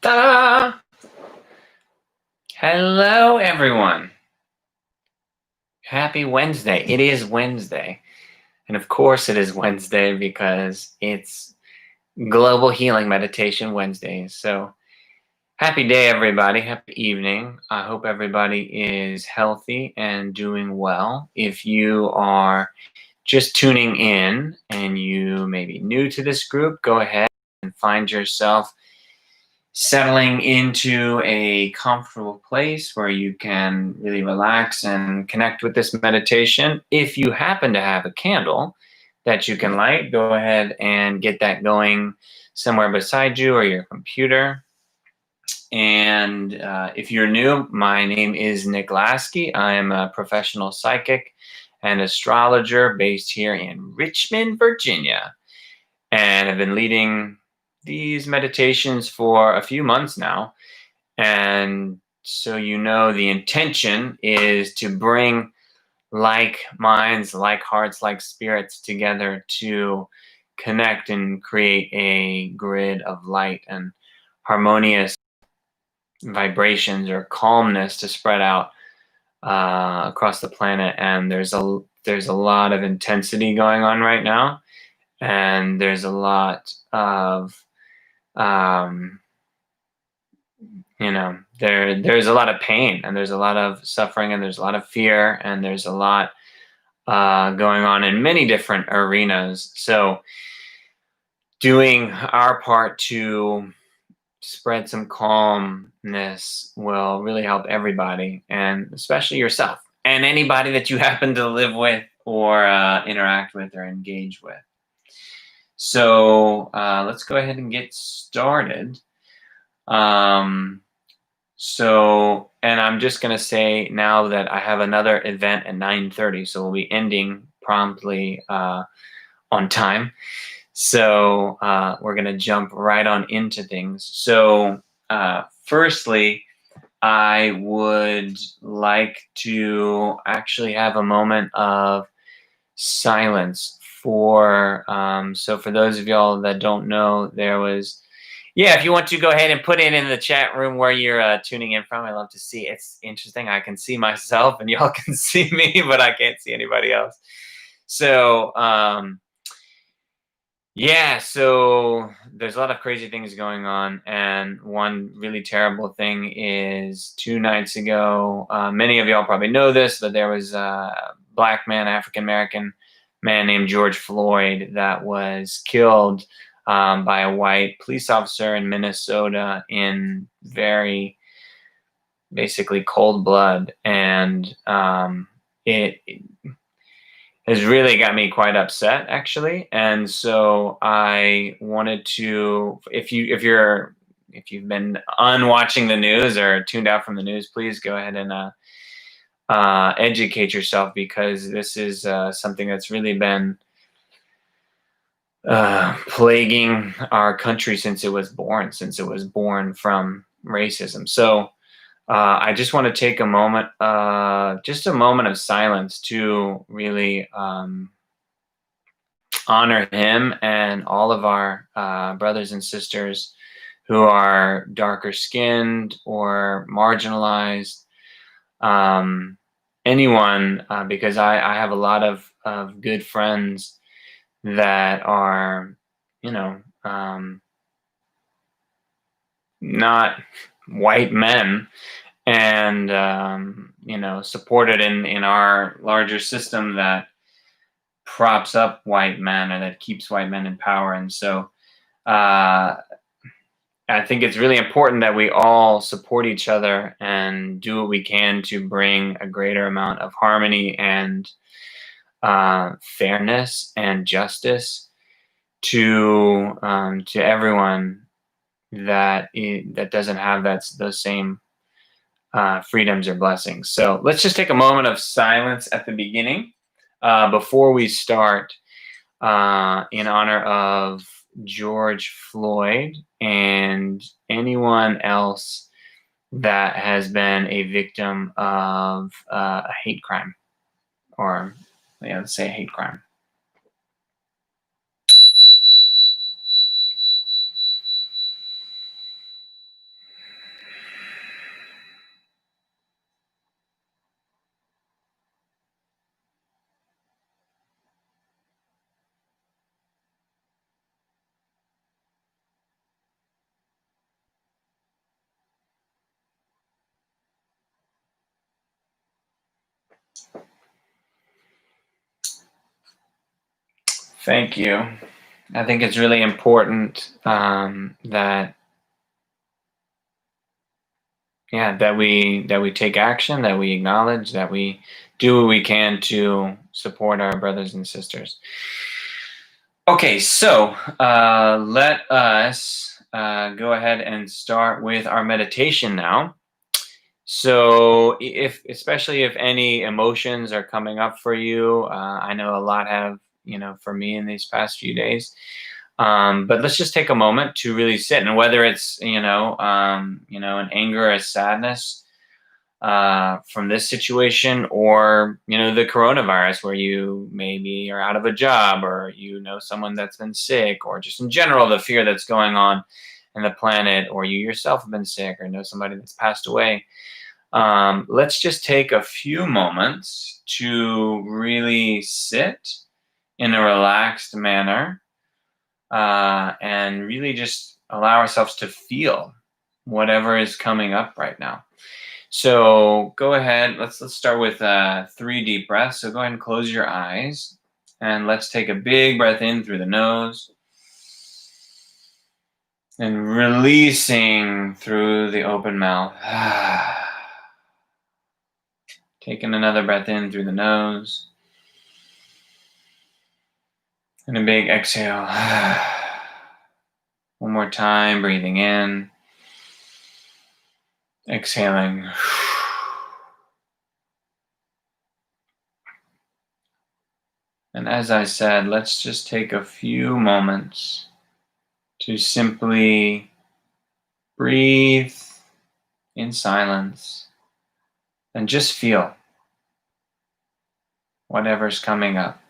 Ta-da! Hello, everyone. Happy Wednesday. It is Wednesday. And of course it is Wednesday because it's Global Healing Meditation Wednesday. So happy day, everybody. Happy evening. I hope everybody is healthy and doing well. If you are just tuning in and you may be new to this group, go ahead and find yourself settling into a comfortable place where you can really relax and connect with this meditation. If you happen to have a candle that you can light, go ahead and get that going somewhere beside you or your computer. And if you're new, my name is Nick Lasky. I am a professional psychic and astrologer based here in Richmond, Virginia. And I've been leading these meditations for a few months now. And so, the intention is to bring like minds, like hearts, like spirits together to connect and create a grid of light and harmonious vibrations or calmness to spread out across the planet. And there's a lot of intensity going on right now. And there's a lot of there's a lot of pain, and there's a lot of suffering, and there's a lot of fear, and there's a lot going on in many different arenas. So doing our part to spread some calmness will really help everybody, and especially yourself and anybody that you happen to live with or interact with or engage with. So let's go ahead and get started. And I'm just going to say now that I have another event at 9:30, so we'll be ending promptly on time. So we're going to jump right on into things. So firstly, I would like to actually have a moment of silence for those of y'all that don't know, if you want to go ahead and put it in the chat room where you're tuning in from. I love to see. It's interesting. I can see myself and y'all can see me, but I can't see anybody else. So so there's a lot of crazy things going on, and one really terrible thing is 2 nights ago, many of y'all probably know this, but there was a black man, African American man named George Floyd that was killed by a white police officer in Minnesota in very basically cold blood. And it has really got me quite upset, actually. And so I wanted to, if you've been unwatching the news or tuned out from the news, please go ahead and educate yourself, because this is something that's really been plaguing our country since it was born from racism. So I just want to take a moment, just a moment of silence to really honor him and all of our brothers and sisters who are darker skinned or marginalized. Anyone, because I have a lot of good friends that are, not white men, and supported in our larger system that props up white men and that keeps white men in power. And so I think it's really important that we all support each other and do what we can to bring a greater amount of harmony and fairness and justice to everyone that doesn't have those same freedoms or blessings. So let's just take a moment of silence at the beginning before we start, in honor of George Floyd and anyone else that has been a victim of a hate crime, or let's say a hate crime. Thank you. I think it's really important that we take action, that we acknowledge, that we do what we can to support our brothers and sisters. Okay, so let us go ahead and start with our meditation now. So, especially if any emotions are coming up for you, I know a lot have, for me in these past few days. But let's just take a moment to really sit, and whether it's an anger, a sadness from this situation, or the coronavirus, where you maybe are out of a job, or someone that's been sick, or just in general the fear that's going on in the planet, or you yourself have been sick, or know somebody that's passed away. Let's just take a few moments to really sit in a relaxed manner and really just allow ourselves to feel whatever is coming up right now. So go ahead. Let's start with 3 deep breaths. So go ahead and close your eyes, and let's take a big breath in through the nose and releasing through the open mouth. Taking another breath in through the nose. And a big exhale. One more time, breathing in. Exhaling. And as I said, let's just take a few moments to simply breathe in silence and just feel whatever's coming up.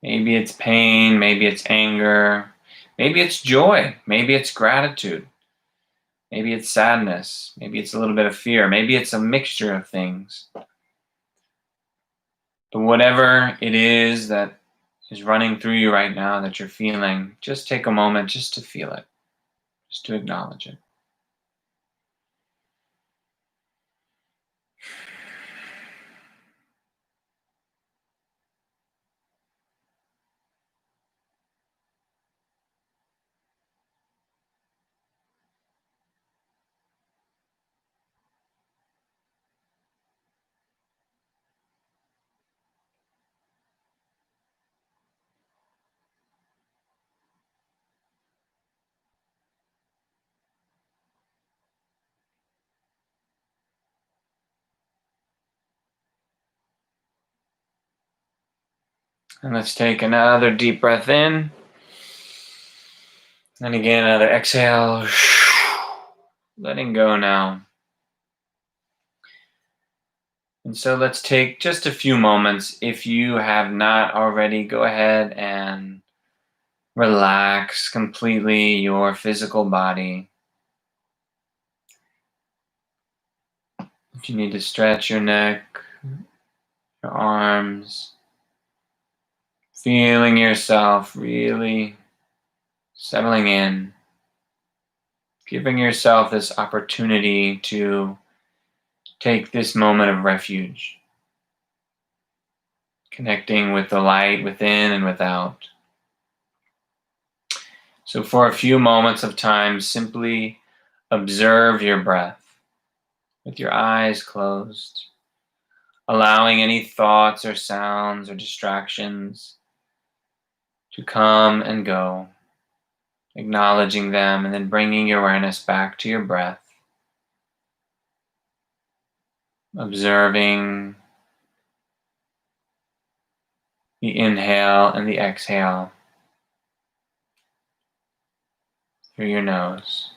Maybe it's pain, maybe it's anger, maybe it's joy, maybe it's gratitude, maybe it's sadness, maybe it's a little bit of fear, maybe it's a mixture of things. But whatever it is that is running through you right now that you're feeling, just take a moment just to feel it, just to acknowledge it. And let's take another deep breath in. And again, another exhale. Letting go now. And so let's take just a few moments. If you have not already, go ahead and relax completely your physical body. If you need to stretch your neck, your arms, feeling yourself really settling in, giving yourself this opportunity to take this moment of refuge, connecting with the light within and without. So for a few moments of time, simply observe your breath with your eyes closed, allowing any thoughts or sounds or distractions to come and go, acknowledging them, and then bringing your awareness back to your breath, observing the inhale and the exhale through your nose.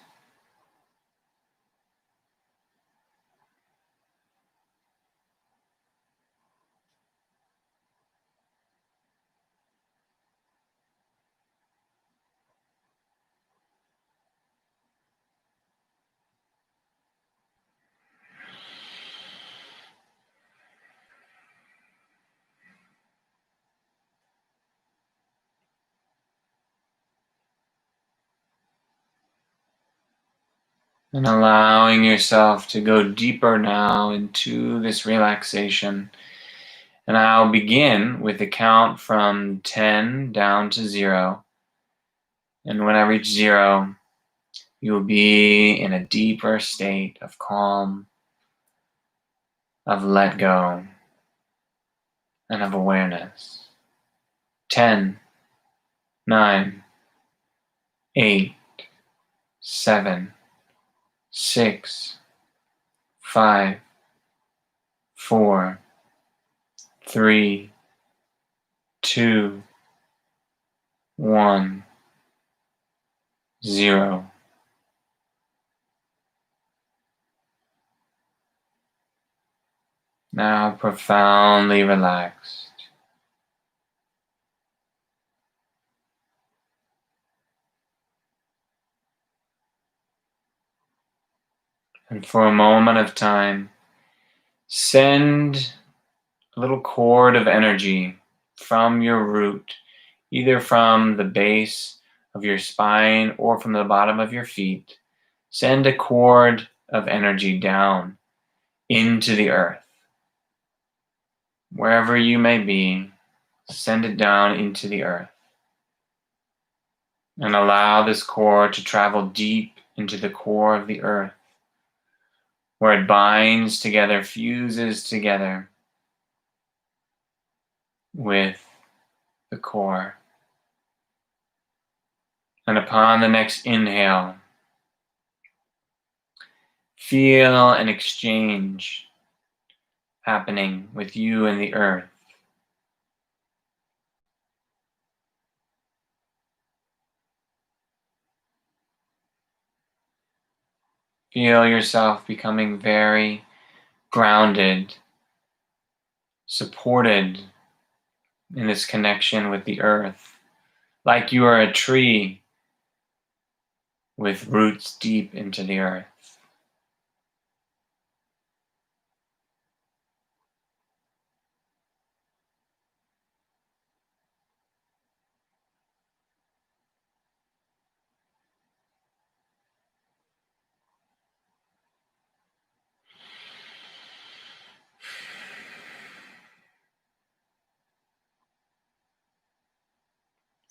And allowing yourself to go deeper now into this relaxation And I'll begin with the count from 10 down to 0. And when I reach 0, you will be in a deeper state of calm, of let go, and of awareness. 10, 9, 8, 7, 6, 5, 4, 3, 2, 1, 0. Now profoundly relaxed. And for a moment of time, send a little cord of energy from your root, either from the base of your spine or from the bottom of your feet. Send a cord of energy down into the earth. Wherever you may be, send it down into the earth. And allow this cord to travel deep into the core of the earth, where it binds together, fuses together with the core. And upon the next inhale, feel an exchange happening with you and the earth. Feel yourself becoming very grounded, supported in this connection with the earth, like you are a tree with roots deep into the earth.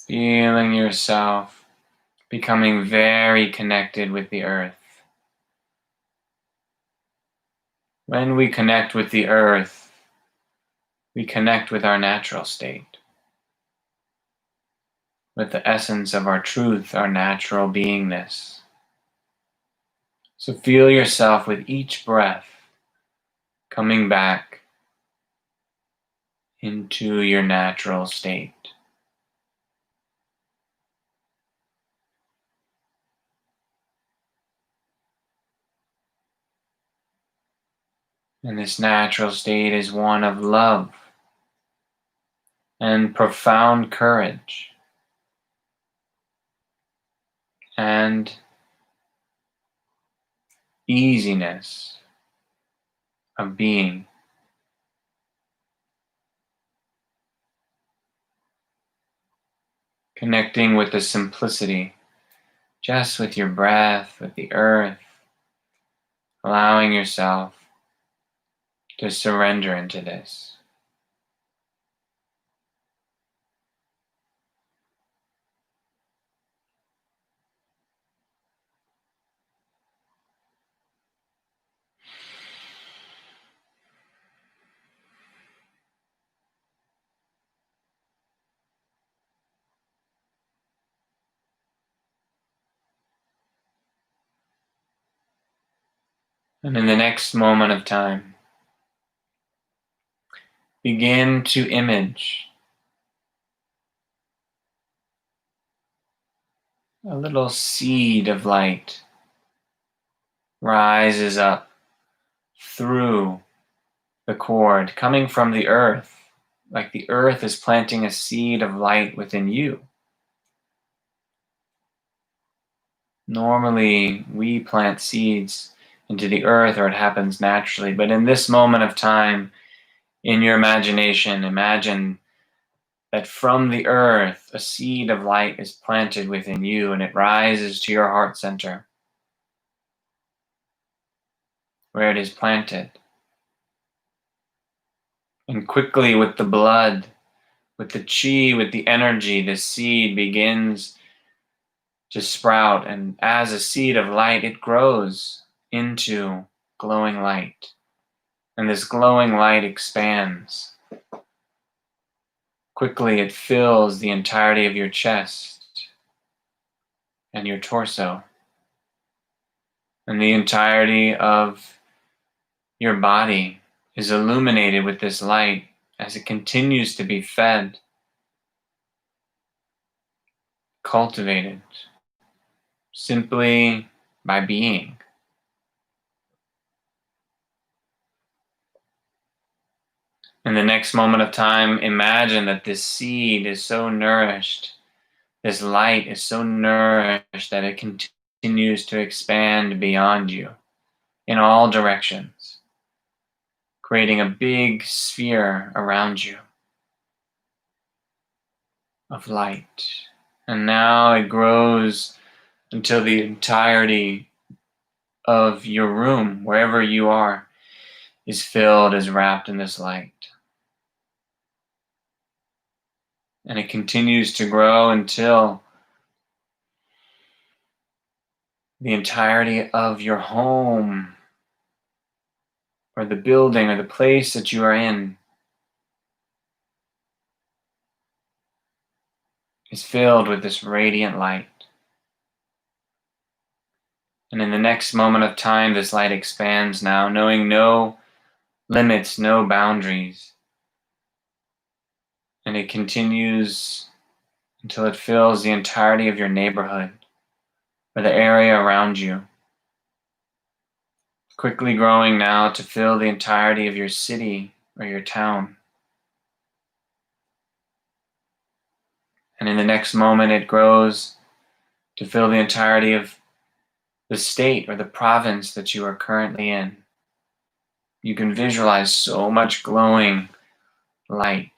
Feeling yourself becoming very connected with the earth. When we connect with the earth, we connect with our natural state, with the essence of our truth, our natural beingness. So feel yourself with each breath coming back into your natural state. And this natural state is one of love and profound courage and easiness of being. Connecting with the simplicity, just with your breath, with the earth, allowing yourself to surrender into this. And in the next moment of time, begin to image a little seed of light rises up through the cord, coming from the earth, like the earth is planting a seed of light within you. Normally, we plant seeds into the earth, or it happens naturally, but in this moment of time, in your imagination, imagine that from the earth, a seed of light is planted within you, and it rises to your heart center, where it is planted. And quickly with the blood, with the chi, with the energy, the seed begins to sprout. And as a seed of light, it grows into glowing light. And this glowing light expands. Quickly it fills the entirety of your chest and your torso. And the entirety of your body is illuminated with this light as it continues to be fed, cultivated, simply by being. In the next moment of time, imagine that this seed is so nourished, this light is so nourished that it continues to expand beyond you in all directions, creating a big sphere around you of light. And now it grows until the entirety of your room, wherever you are, is filled, is wrapped in this light. And it continues to grow until the entirety of your home, or the building, or the place that you are in, is filled with this radiant light. And in the next moment of time, this light expands now, knowing no limits, no boundaries. And it continues until it fills the entirety of your neighborhood, or the area around you. Quickly growing now to fill the entirety of your city or your town. And in the next moment, it grows to fill the entirety of the state or the province that you are currently in. You can visualize so much glowing light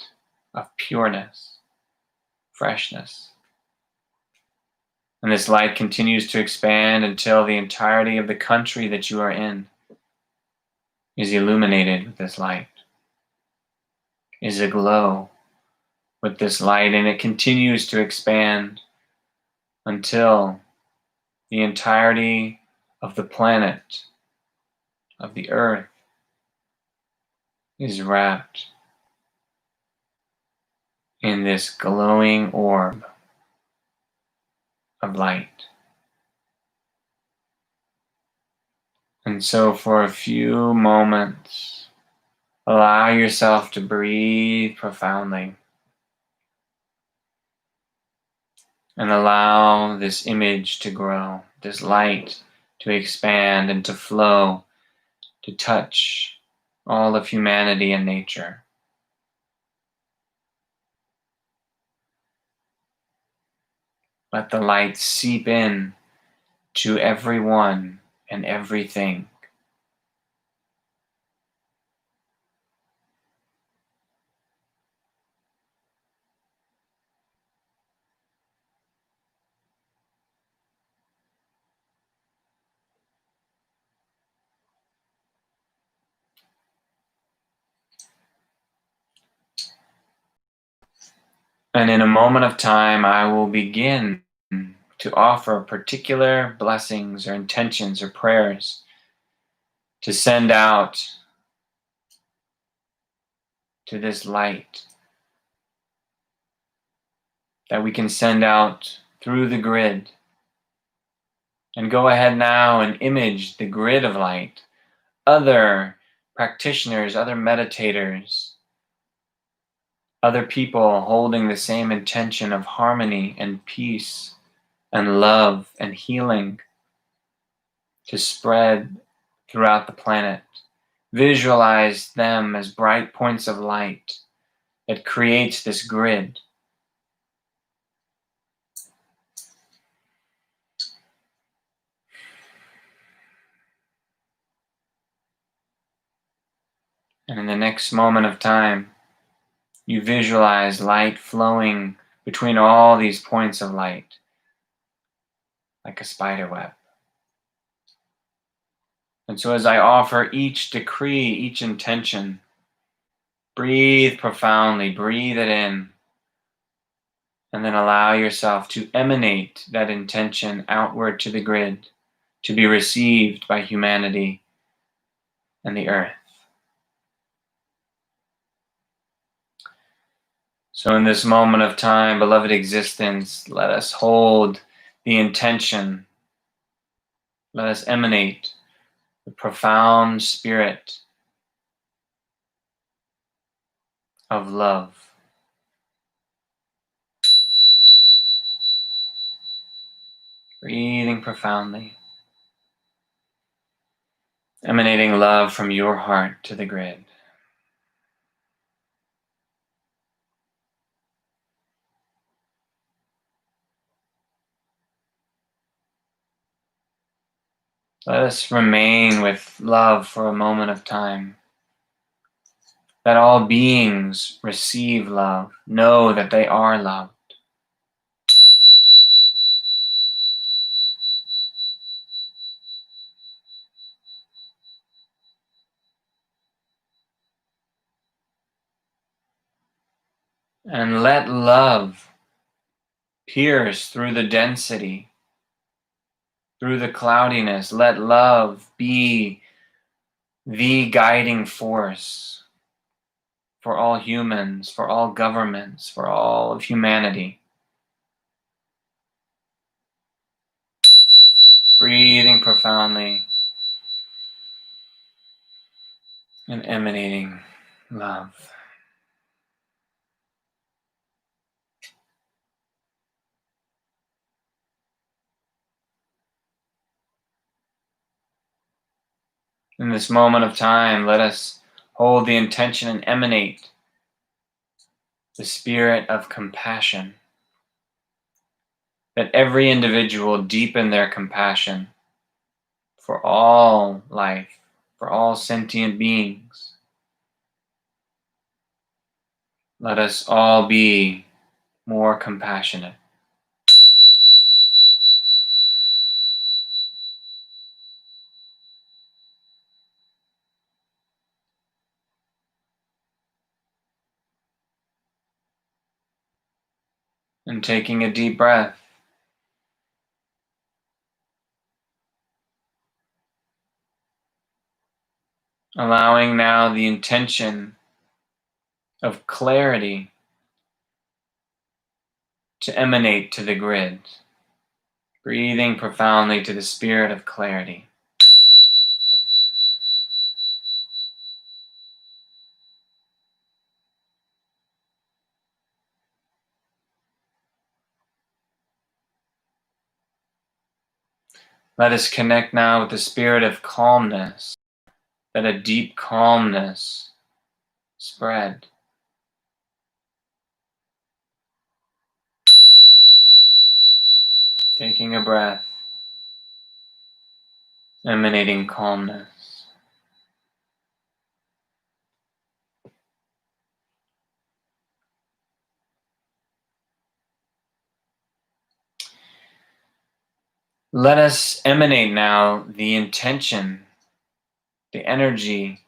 of pureness, freshness. And this light continues to expand until the entirety of the country that you are in is illuminated with this light, is aglow with this light, and it continues to expand until the entirety of the planet, of the earth, is wrapped in this glowing orb of light. And so for a few moments, allow yourself to breathe profoundly and allow this image to grow, this light to expand and to flow, to touch all of humanity and nature. Let the light seep in to everyone and everything. And in a moment of time, I will begin to offer particular blessings or intentions or prayers to send out to this light that we can send out through the grid. And go ahead now and image the grid of light, other practitioners, other meditators, other people holding the same intention of harmony and peace and love and healing to spread throughout the planet. Visualize them as bright points of light that creates this grid. And in the next moment of time, you visualize light flowing between all these points of light like a spider web. And so as I offer each decree, each intention, Breathe profoundly, breathe it in, and then allow yourself to emanate that intention outward to the grid to be received by humanity and the earth. So in this moment of time, beloved existence, let us hold the intention. Let us emanate the profound spirit of love. Breathing profoundly, emanating love from your heart to the grid. Let us remain with love for a moment of time. That all beings receive love, know that they are loved. And let love pierce through the density, through the cloudiness. Let love be the guiding force for all humans, for all governments, for all of humanity. Breathing profoundly and emanating love. In this moment of time, let us hold the intention and emanate the spirit of compassion. That every individual deepen their compassion for all life, for all sentient beings. Let us all be more compassionate. And taking a deep breath, allowing now the intention of clarity to emanate to the grid. Breathing profoundly to the spirit of clarity. Let us connect now with the spirit of calmness, that a deep calmness spread. Taking a breath, emanating calmness. Let us emanate now the intention, the energy,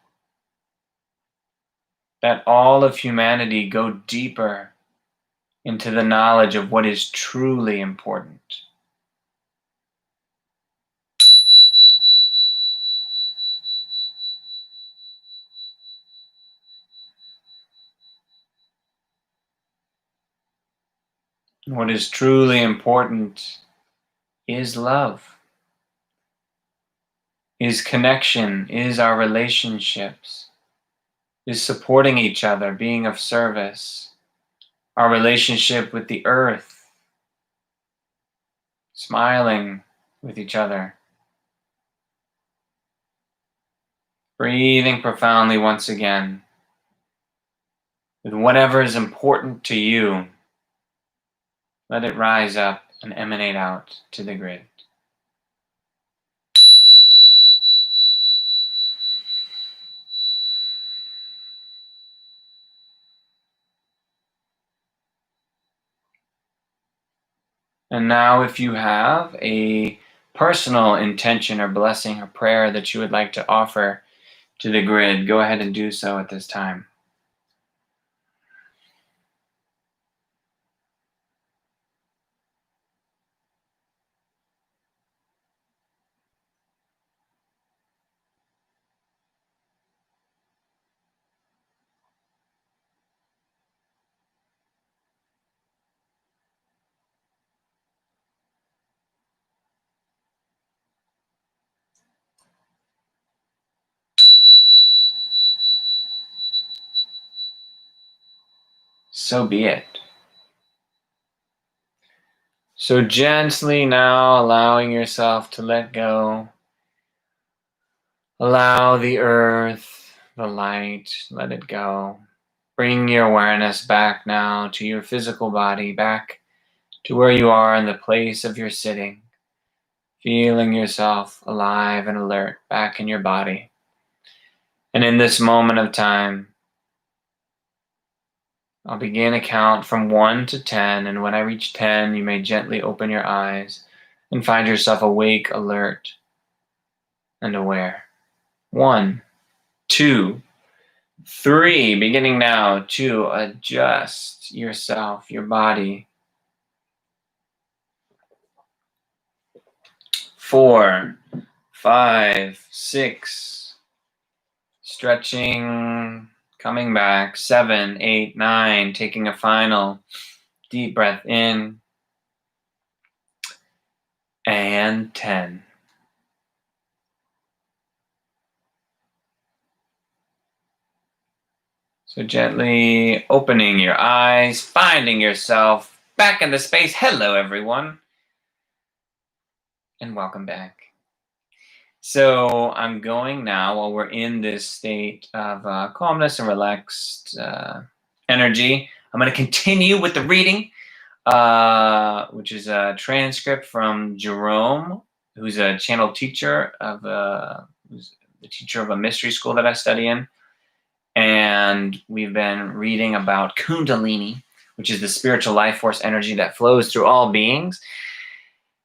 that all of humanity go deeper into the knowledge of what is truly important. What is truly important is love, is connection, is our relationships, is supporting each other, being of service, our relationship with the earth, smiling with each other. Breathing profoundly once again. With whatever is important to you, let it rise up and emanate out to the grid. And now if you have a personal intention or blessing or prayer that you would like to offer to the grid, go ahead and do so at this time. so be it. So gently now allowing yourself to let go. Allow the earth, the light, let it go. Bring your awareness back now to your physical body, back to where you are in the place of your sitting. Feeling yourself alive and alert back in your body. And in this moment of time, I'll begin a count from 1 to 10, and when I reach 10, you may gently open your eyes and find yourself awake, alert, and aware. 1, 2, 3, beginning now to adjust yourself, your body. 4, 5, 6, stretching, coming back. 7, 8, 9, taking a final deep breath in. And 10. So gently opening your eyes, finding yourself back in the space. Hello, everyone. And welcome back. So I'm going now, while we're in this state of calmness and relaxed energy, I'm going to continue with the reading, which is a transcript from Jerome, who's a channel teacher who's the teacher of a mystery school that I study in. And we've been reading about Kundalini, which is the spiritual life force energy that flows through all beings.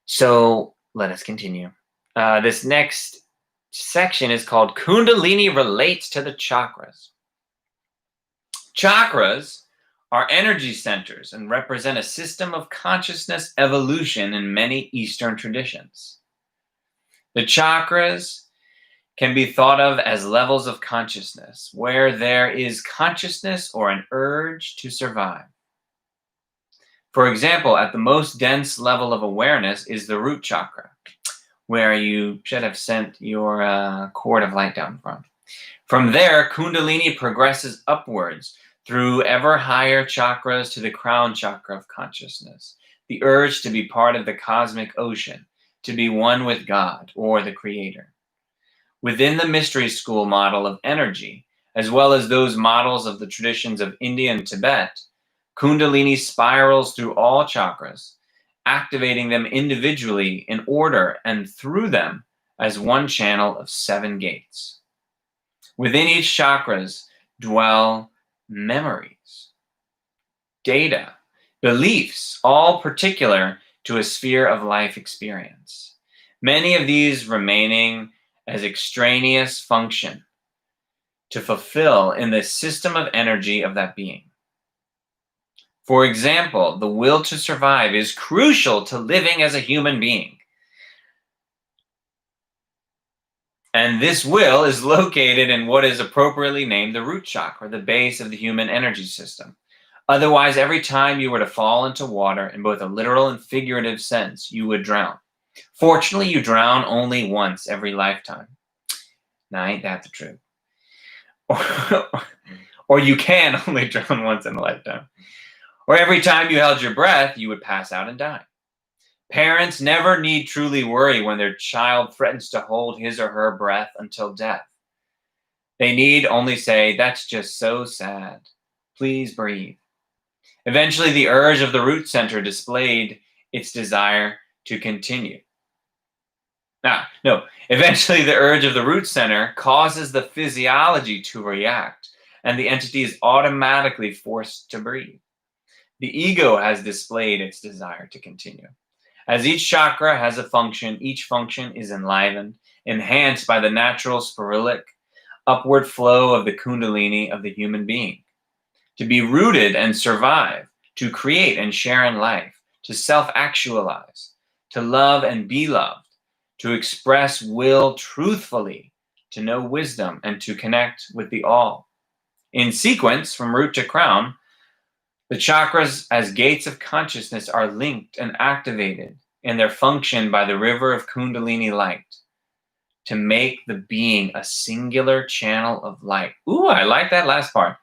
So let us continue. This next section is called Kundalini Relates to the Chakras. Chakras are energy centers and represent a system of consciousness evolution in many Eastern traditions. The chakras can be thought of as levels of consciousness, where there is consciousness or an urge to survive. For example, at the most dense level of awareness is the root chakra, where you should have sent your cord of light down from. From there, Kundalini progresses upwards through ever higher chakras to the crown chakra of consciousness, the urge to be part of the cosmic ocean, to be one with God or the Creator. Within the mystery school model of energy, as well as those models of the traditions of India and Tibet, Kundalini spirals through all chakras, activating them individually in order and through them as one channel of 7 gates. Within each chakras dwell memories, data, beliefs, all particular to a sphere of life experience. Many of these remaining as extraneous function to fulfill in the system of energy of that being. For example, the will to survive is crucial to living as a human being. And this will is located in what is appropriately named the root chakra, the base of the human energy system. Otherwise, every time you were to fall into water, in both a literal and figurative sense, you would drown. Fortunately, you drown only once every lifetime. Now, ain't that the truth? Or you can only drown once in a lifetime. Or every time you held your breath, you would pass out and die. Parents never need truly worry when their child threatens to hold his or her breath until death. They need only say, "That's just so sad. Please breathe." Eventually, the urge of the root center displayed its desire to continue. Eventually the urge of the root center causes the physiology to react, and the entity is automatically forced to breathe. The ego has displayed its desire to continue. As each chakra has a function, each function is enlivened, enhanced by the natural spiralic upward flow of the Kundalini of the human being. To be rooted and survive, to create and share in life, to self-actualize, to love and be loved, to express will truthfully, to know wisdom, and to connect with the all. In sequence, from root to crown, the chakras as gates of consciousness are linked and activated in their function by the river of Kundalini light to make the being a singular channel of light. Ooh, I like that last part.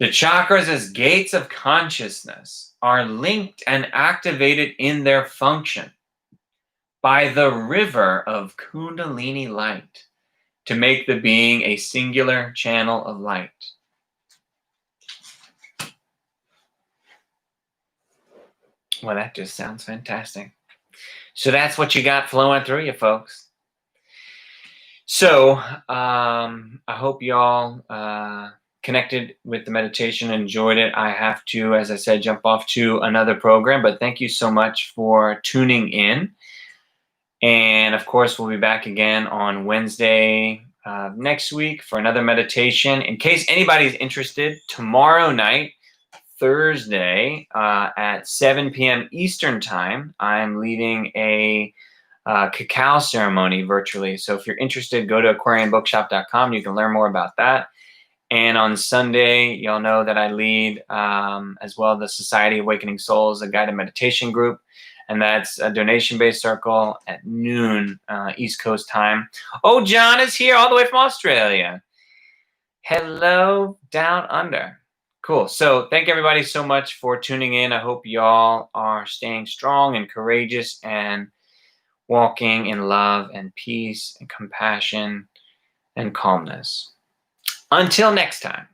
The chakras as gates of consciousness are linked and activated in their function by the river of Kundalini light to make the being a singular channel of light. Well, that just sounds fantastic. So that's what you got flowing through you, folks. So I hope y'all connected with the meditation, enjoyed it. I have to, as I said, jump off to another program, but thank you so much for tuning in. And of course, we'll be back again on Wednesday next week for another meditation. In case anybody's interested, tomorrow night, Thursday at 7 p.m. Eastern Time, I'm leading a cacao ceremony virtually. So if you're interested, go to aquariumbookshop.com. You can learn more about that. And on Sunday, y'all know that I lead as well the Society Awakening Souls, a guided meditation group. And that's a donation-based circle at noon East Coast time. Oh, John is here all the way from Australia. Hello, down under. Cool. So thank everybody so much for tuning in. I hope y'all are staying strong and courageous and walking in love and peace and compassion and calmness. Until next time.